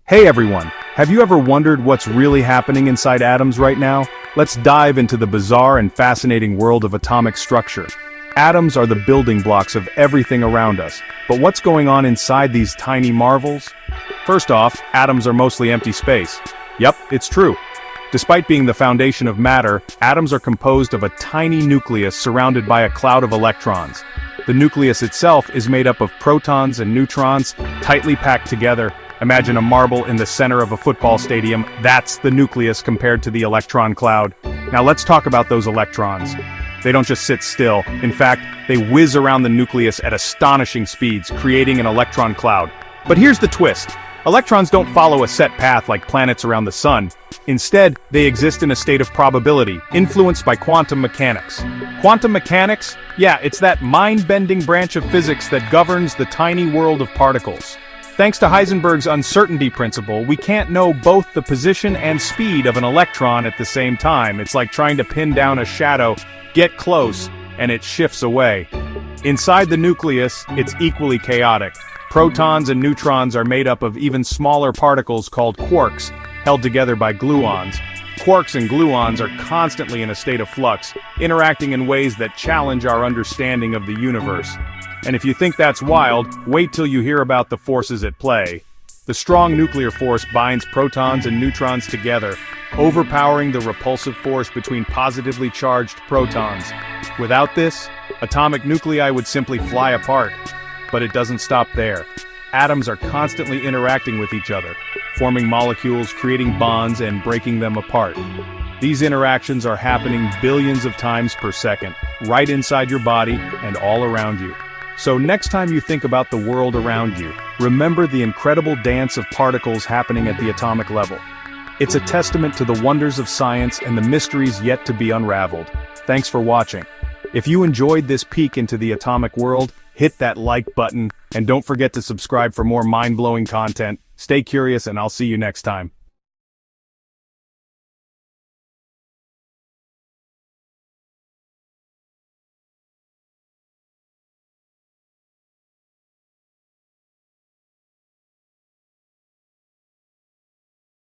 Hey everyone, have you ever wondered what's really happening inside atoms right now? Let's dive into the bizarre and fascinating world of atomic structure. Atoms are the building blocks of everything around us, but what's going on inside these tiny marvels? First off, atoms are mostly empty space. Yep, it's true. Despite being the foundation of matter, atoms are composed of a tiny nucleus surrounded by a cloud of electrons. The nucleus itself is made up of protons and neutrons, tightly packed together. Imagine a marble in the center of a football stadium. That's the nucleus compared to the electron cloud. Now let's talk about those electrons. They don't just sit still. In fact, they whiz around the nucleus at astonishing speeds, creating an electron cloud. But here's the twist. Electrons don't follow a set path like planets around the sun. Instead, they exist in a state of probability, influenced by quantum mechanics. Quantum mechanics? Yeah, it's that mind-bending branch of physics that governs the tiny world of particles. Thanks to Heisenberg's uncertainty principle, we can't know both the position and speed of an electron at the same time. It's like trying to pin down a shadow, get close, and it shifts away. Inside the nucleus, it's equally chaotic. Protons and neutrons are made up of even smaller particles called quarks, held together by gluons. Quarks and gluons are constantly in a state of flux, interacting in ways that challenge our understanding of the universe. And if you think that's wild, wait till you hear about the forces at play. The strong nuclear force binds protons and neutrons together, overpowering the repulsive force between positively charged protons. Without this, atomic nuclei would simply fly apart. But it doesn't stop there. Atoms are constantly interacting with each other, forming molecules, creating bonds, and breaking them apart. These interactions are happening billions of times per second, right inside your body and all around you. So next time you think about the world around you, remember the incredible dance of particles happening at the atomic level. It's a testament to the wonders of science and the mysteries yet to be unraveled. Thanks for watching. If you enjoyed this peek into the atomic world, hit that like button, and don't forget to subscribe for more mind-blowing content. Stay curious, and I'll see you next time.